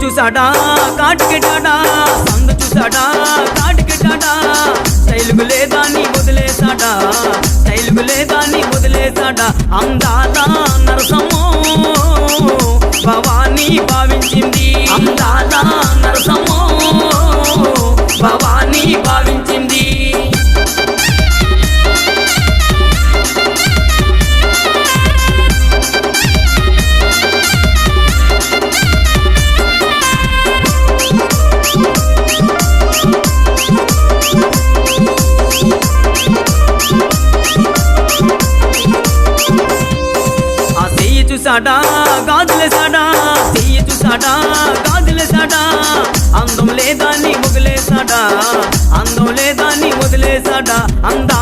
చూసాడా కాటికెట్టాడా సందు చూసాడా కాటికెట్టాడా స్టైలుకు లేదా నీ వదిలేసాడా స్టైలుకు లేదా నీ వదిలేసాడా అందాల నరసమ్మో భవానీ భావించింది అందాల నరసమ్మో భవానీ భావించింది చూసాడా గాజులేసాడా చెయ్యి చూసాడా గాజులేసాడా అందం లేదా నీ వదిలేసాడా అందం లేదా నీ వదిలేసాడా అందా